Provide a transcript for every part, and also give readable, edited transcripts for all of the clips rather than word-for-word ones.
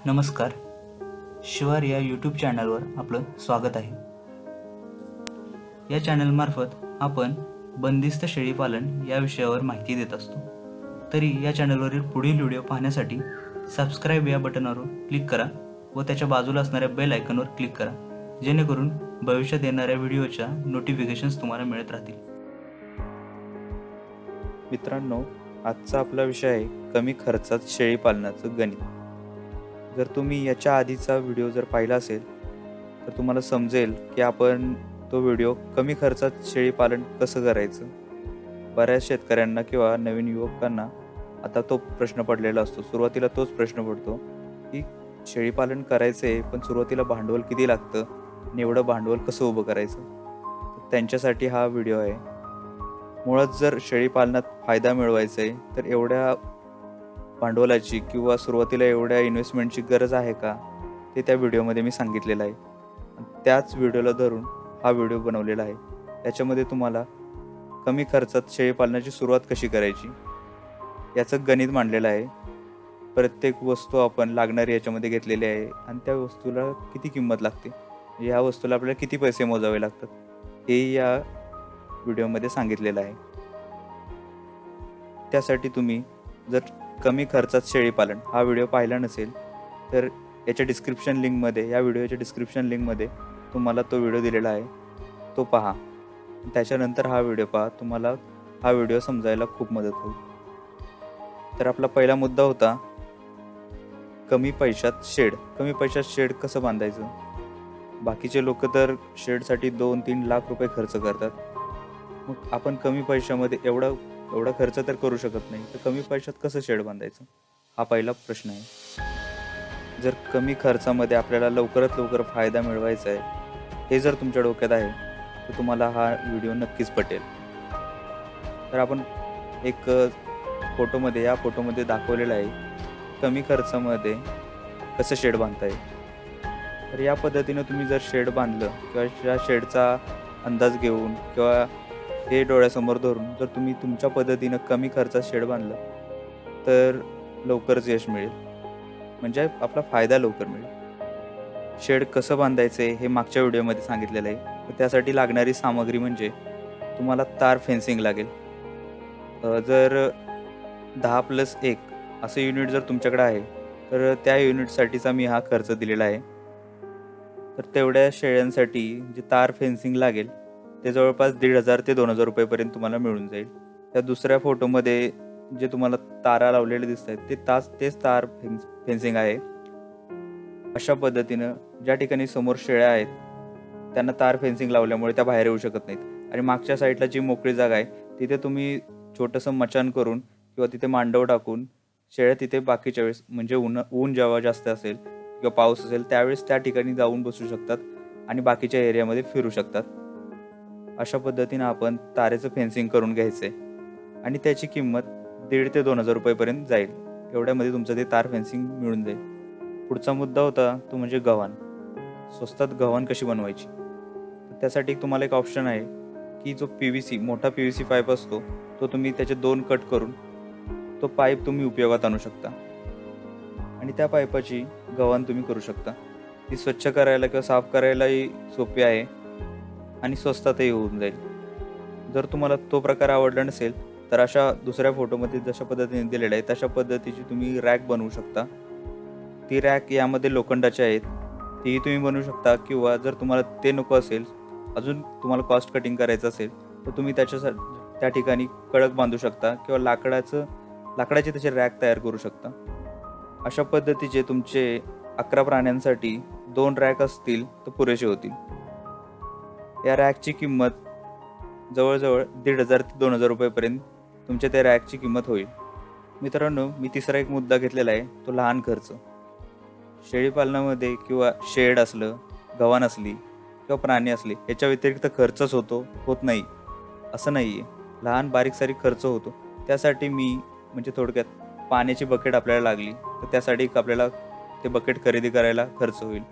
नमस्कार. शिवार या यूट्यूब चॅनलवर आपलं स्वागत आहे. या चॅनलमार्फत आपण बंदिस्त शेळीपालन या विषयावर माहिती देत असतो. तरी या चॅनलवरील पुढील व्हिडिओ पाहण्यासाठी सबस्क्राईब या बटनावर क्लिक करा व त्याच्या बाजूला असणाऱ्या बेल आयकॉनवर क्लिक करा, जेणेकरून भविष्यात येणाऱ्या व्हिडिओच्या नोटिफिकेशन्स तुम्हाला मिळत राहतील. मित्रांनो, आजचा आपला विषय आहे कमी खर्चात शेळी पालनाचं गणित. जर तुम्ही याच्या आधीचा व्हिडिओ जर पाहिला असेल तर तुम्हाला समजेल की आपण तो व्हिडिओ कमी खर्चात शेळी पालन कसं करायचं. बऱ्याच शेतकऱ्यांना किंवा नवीन युवकांना आता तो प्रश्न पडलेला असतो. सुरुवातीला तोच प्रश्न पडतो की शेळी पालन करायचे पण सुरुवातीला भांडवल किती लागतं आणि एवढं भांडवल कसं उभं करायचं. त्यांच्यासाठी हा व्हिडिओ आहे. मुळात जर शेळी पालनात फायदा मिळवायचा आहे तर एवढ्या भांडवलाची किंवा सुरुवातीला एवढ्या इन्व्हेस्टमेंटची गरज आहे का, ते त्या व्हिडिओमध्ये मी सांगितलेलं आहे. त्याच व्हिडिओला धरून हा व्हिडिओ बनवलेला आहे. त्याच्यामध्ये तुम्हाला कमी खर्चात शेळी पालनाची सुरुवात कशी करायची याचं गणित मांडलेलं आहे. प्रत्येक वस्तू आपण लागणारी याच्यामध्ये घेतलेली आहे आणि त्या वस्तूला किती किंमत लागते, ह्या वस्तूला आपल्याला किती पैसे मोजावे लागतात, हे या व्हिडिओमध्ये सांगितलेलं आहे. त्यासाठी तुम्ही जर कमी खर्चात शेळी पालन हा व्हिडिओ पाहिला नसेल तर याच्या डिस्क्रिप्शन लिंकमध्ये, या व्हिडिओच्या डिस्क्रिप्शन लिंकमध्ये तुम्हाला तो व्हिडिओ दिलेला आहे, तो पहा. त्याच्यानंतर हा व्हिडिओ पहा, तुम्हाला हा व्हिडिओ समजायला खूप मदत होईल. तर आपला पहिला मुद्दा होता कमी पैशात शेड. कमी पैशात शेड कसं बांधायचं. बाकीचे लोक तर शेडसाठी 2-3 लाख रुपये खर्च करतात. मग आपण कमी पैशामध्ये एवढा खर्च तर करू शकत नाही, तर कमी पैशात कसं शेड बांधायचं, हा पहिला प्रश्न आहे. जर कमी खर्चामध्ये आपल्याला लवकरात लवकर फायदा मिळवायचा आहे, हे जर तुमच्या डोक्यात आहे तर तुम्हाला हा व्हिडिओ नक्कीच पटेल. तर आपण एक या फोटोमध्ये दाखवलेलं आहे कमी खर्चामध्ये कसं शेड बांधता येईल. तर या पद्धतीनं तुम्ही जर शेड बांधलं किंवा या शेडचा अंदाज घेऊन किंवा हे डोळ्यासमोर धरून जर तुम्ही तुमच्या पद्धतीनं कमी खर्चात शेड बांधलं तर लवकरच यश मिळेल, म्हणजे आपला फायदा लवकर मिळेल. शेड कसं बांधायचं हे मागच्या व्हिडिओमध्ये सांगितलेलं आहे. तर त्यासाठी लागणारी सामग्री म्हणजे तुम्हाला तार फेन्सिंग लागेल. जर 10+1 असं युनिट जर तुमच्याकडे आहे तर त्या युनिटसाठीचा मी हा खर्च दिलेला आहे. तर तेवढ्या शेळ्यांसाठी जे तार फेन्सिंग लागेल ते जवळपास 1,500 ते 2,000 रुपयेपर्यंत तुम्हाला मिळून जाईल. त्या दुसऱ्या फोटोमध्ये जे तुम्हाला तारा लावलेले दिसत आहेत तेच तार फेन्सिंग आहे. अशा पद्धतीनं ज्या ठिकाणी समोर शेळ्या आहेत त्यांना तार फेन्सिंग लावल्यामुळे त्या बाहेर येऊ शकत नाहीत आणि मागच्या साईडला जी मोकळी जागा आहे तिथे तुम्ही छोटंसं मचान करून किंवा तिथे मांडव टाकून शेळ्या तिथे बाकीच्या वेळेस, म्हणजे ऊन जेव्हा जास्त असेल किंवा पाऊस असेल त्यावेळेस त्या ठिकाणी जाऊन बसू शकतात आणि बाकीच्या एरियामध्ये फिरू शकतात. अशा पद्धतीनं आपण तारेचं फेन्सिंग करून घ्यायचंय आणि त्याची किंमत 1,500 ते 2,000 रुपयेपर्यंत जाईल. एवढ्यामध्ये तुमचं ते तार फेन्सिंग मिळून जाईल. पुढचा मुद्दा होता तो म्हणजे गव्हाण. स्वस्तात गव्हाण कशी बनवायची. तर त्यासाठी तुम्हाला एक ऑप्शन आहे की जो PVC मोठा PVC पाईप असतो तो तुम्ही त्याचे 2 कट करून तो पाईप तुम्ही उपयोगात आणू शकता आणि त्या पाईपाची गव्हाण तुम्ही करू शकता. ती स्वच्छ करायला किंवा साफ करायलाही सोपी आहे आणि स्वस्तातही होऊन जाईल. जर तुम्हाला तो प्रकार आवडला नसेल तर अशा दुसऱ्या फोटोमध्ये जशा पद्धतीने दिलेलं आहे तशा पद्धतीची तुम्ही रॅक बनवू शकता. ती रॅक यामध्ये लोखंडाची आहेत, तीही तुम्ही बनवू शकता. किंवा जर तुम्हाला ते नको असेल, अजून तुम्हाला कॉस्ट कटिंग करायचं असेल तर तुम्ही त्या ठिकाणी कळक बांधू शकता किंवा लाकडाची त्याची रॅक तयार करू शकता. अशा पद्धतीचे तुमचे 11 प्राण्यांसाठी 2 रॅक असतील तर पुरेसे होतील. या रॅकची किंमत जवळजवळ 1,500 ते 2,000 रुपयेपर्यंत तुमच्या त्या रॅकची किंमत होईल. मित्रांनो, मी तिसरा एक मुद्दा घेतलेला आहे तो लहान खर्च. शेळी पालनामध्ये किंवा शेड असलं, गव्हाण असली किंवा प्राणी असले याच्या व्यतिरिक्त खर्चच होत नाही असं नाही आहे. लहान बारीक सारीक खर्च होतो. त्यासाठी मी म्हणजे थोडक्यात पाण्याची बकेट आपल्याला लागली तर त्यासाठी आपल्याला ते बकेट खरेदी करायला खर्च होईल.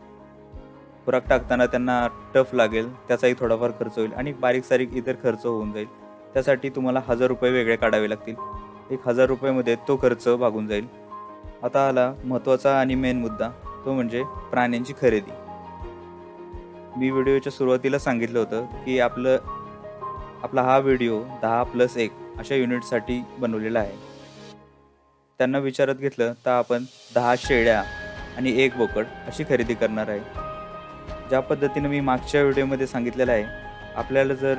खुराक टाकताना त्यांना टफ लागेल, त्याचाही थोडाफार खर्च होईल आणि बारीक सारीक इतर खर्च होऊन जाईल. त्यासाठी तुम्हाला 1,000 रुपये वेगळे काढावे लागतील. 1,000 रुपयामध्ये तो खर्च भागून जाईल. आता आला महत्त्वाचा आणि मेन मुद्दा, तो म्हणजे प्राण्यांची खरेदी. मी व्हिडिओच्या सुरुवातीला सांगितलं होतं की आपला हा व्हिडिओ 10+1 अशा युनिटसाठी बनवलेला आहे. त्यांना विचारात घेतलं तर आपण 10 शेळ्या आणि 1 बोकड अशी खरेदी करणार आहे. ज्या पद्धतीने मी मागच्या व्हिडिओमध्ये सांगितलेलं आहे, आपल्याला जर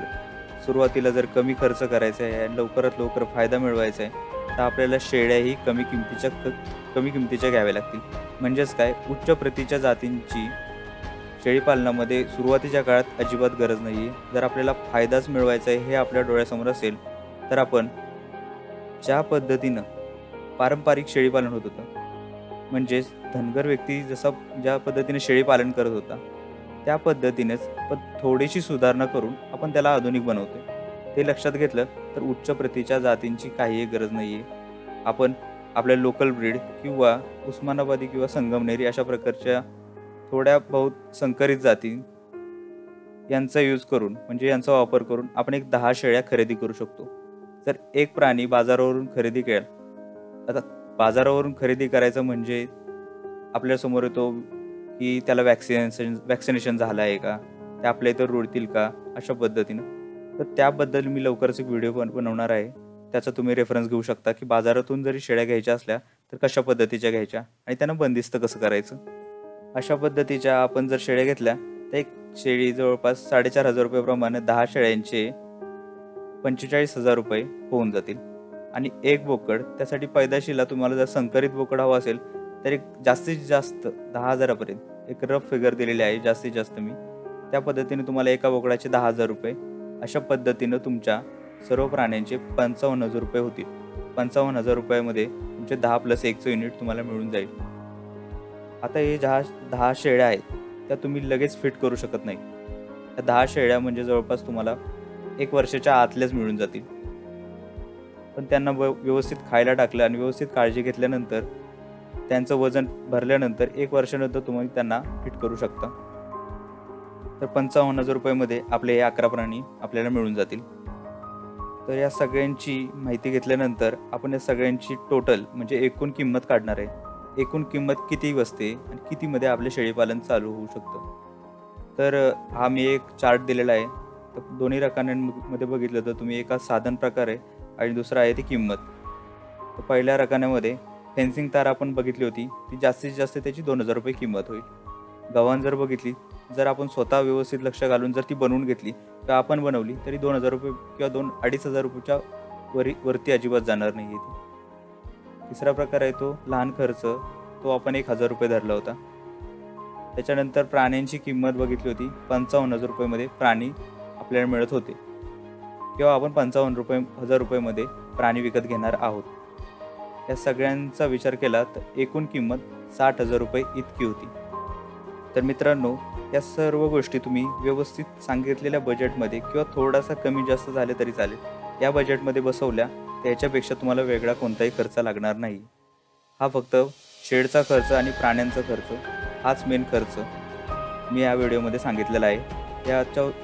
सुरुवातीला जर कमी खर्च करायचा आहे आणि लवकरात लवकर फायदा मिळवायचा आहे, तर आपल्याला शेळ्याही कमी किमतीच्या घ्याव्या लागतील. म्हणजेच काय, उच्च प्रतीच्या जातींची शेळीपालनामध्ये सुरुवातीच्या काळात अजिबात गरज नाही आहे. जर आपल्याला फायदाच मिळवायचा आहे हे आपल्या डोळ्यासमोर असेल, तर आपण ज्या पद्धतीनं पारंपरिक शेळीपालन होत होतं, म्हणजेच धनगर व्यक्ती ज्या पद्धतीने शेळीपालन करत होता, त्या पद्धतीनेच पण थोडीशी सुधारणा करून आपण त्याला आधुनिक बनवतोय. ते लक्षात घेतलं तर उच्च प्रतीच्या जातींची काहीही गरज नाही आहे. आपण आपल्या लोकल ब्रीड किंवा उस्मानाबादी किंवा संगमनेरी अशा प्रकारच्या थोड्या बहुत संकरित जाती यांचा यूज करून, म्हणजे यांचा वापर करून आपण एक 10 शेळ्या खरेदी करू शकतो. जर एक प्राणी बाजारावरून खरेदी केला, आता बाजारावरून खरेदी करायचं म्हणजे आपल्यासमोर येतो की त्याला वॅक्सिनेशन झालं आहे का, ते आपल्या इथं रुळतील का, अशा पद्धतीनं. तर त्याबद्दल मी लवकरच एक व्हिडिओ बनवणार आहे. त्याचा तुम्ही रेफरन्स घेऊ शकता की बाजारातून जरी शेळ्या घ्यायच्या असल्या तर कशा पद्धतीच्या घ्यायच्या आणि त्यांना बंदिस्त कसं करायचं. अशा पद्धतीच्या आपण जर शेळ्या घेतल्या तर एक शेळी जवळपास 4,500 रुपयाप्रमाणे 10 शेळ्यांचे 45,000 रुपये होऊन जातील. आणि 1 बोकड, त्यासाठी पैदाशीला तुम्हाला जर संकरित बोकड हवा असेल तर एक जास्तीत जास्त 10,000पर्यंत एक रफ फिगर दिलेली आहे, जास्तीत जास्त. मी त्या पद्धतीने तुम्हाला एका बोकडाचे 10,000 रुपये, अशा पद्धतीनं तुमच्या सर्व प्राण्यांचे 55,000 रुपये होतील. 55,000 रुपयामध्ये तुमचे 10+1चं युनिट तुम्हाला मिळून जाईल. आता हे 10 शेळ्या आहेत त्या तुम्ही लगेच फिट करू शकत नाही. त्या 10 शेळ्या म्हणजे जवळपास तुम्हाला 1 वर्षाच्या आतल्याच मिळून जातील. पण त्यांना व्यवस्थित खायला टाकलं आणि व्यवस्थित काळजी घेतल्यानंतर, त्यांचं वजन भरल्यानंतर 1 वर्षानंतर तुम्ही त्यांना फिट करू शकता. तर 55,000 रुपयामध्ये आपले हे 11 प्राणी आपल्याला मिळून जातील. तर या सगळ्यांची माहिती घेतल्यानंतर आपण या सगळ्यांची टोटल म्हणजे एकूण किंमत काढणार आहे. एकूण किंमत किती बसते आणि कितीमध्ये आपले शेळीपालन चालू होऊ शकतं. तर हा मी एक चार्ट दिलेला आहे. तर दोन्ही रकान्यांमध्ये बघितलं तर तुम्ही एका साधन प्रकार आहे आणि दुसरा आहे ती किंमत. तर पहिल्या रकान्यामध्ये फेन्सिंग तार आपण बघितली होती, ती जास्तीत जास्त त्याची 2,000 रुपये किंमत होईल. गव्हाण जर बघितली, जर आपण स्वतः व्यवस्थित लक्ष घालून जर ती बनवून घेतली किंवा आपण बनवली तरी 2,000 रुपये किंवा 2,500 रुपयाच्या वरती अजिबात जाणार नाही आहे ती. तिसरा प्रकार आहे तो लहान खर्च, तो आपण 1,000 रुपये धरला होता. त्याच्यानंतर प्राण्यांची किंमत बघितली होती, 55,000 रुपयामध्ये प्राणी आपल्याला मिळत होते किंवा आपण 55,000 रुपयामध्ये प्राणी विकत घेणार आहोत. या सगळ्यांचा विचार केला तर एकूण किंमत 60,000 रुपये इतकी होती. तर मित्रांनो, या सर्व गोष्टी तुम्ही व्यवस्थित सांगितलेल्या बजेटमध्ये किंवा थोडासा कमी जास्त झाले तरी चालेल, या बजेटमध्ये बसवल्या त्याच्यापेक्षा तुम्हाला वेगळा कोणताही खर्च लागणार नाही. हा फक्त शेडचा खर्च आणि प्राण्यांचा खर्च हाच मेन खर्च मी या व्हिडिओमध्ये सांगितलेला आहे.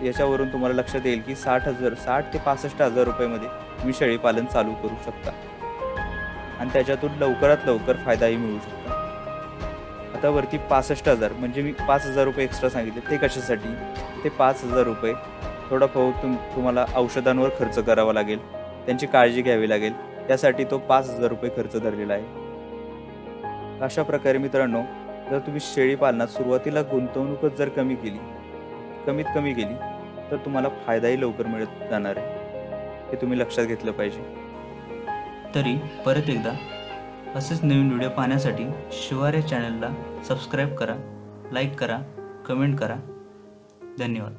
याच्यावरून तुम्हाला लक्षात येईल की 60 ते 65,000 रुपयामध्ये तुम्ही शेळीपालन चालू करू शकता आणि त्याच्यातून लवकरात लवकर फायदाही मिळू शकता. आता वरती 65,000 म्हणजे मी 5,000 रुपये एक्स्ट्रा सांगितले, ते कशासाठी? ते 5,000 रुपये थोडा बहुत तुम्हाला औषधांवर खर्च करावा लागेल, त्यांची काळजी घ्यावी लागेल, त्यासाठी तो 5,000 रुपये खर्च धरलेला आहे. अशा प्रकारे मित्रांनो, जर तुम्ही शेळीपालनात सुरुवातीला गुंतवणूकच जर कमीत कमी केली तर तुम्हाला फायदाही लवकर मिळत जाणार आहे. हे तुम्ही लक्षात घेतलं पाहिजे. तरी परत एकदा असेच नवीन व्हिडिओ पाहण्यासाठी शिवार या चॅनलला सबस्क्राईब करा, लाईक करा, कमेंट करा. धन्यवाद.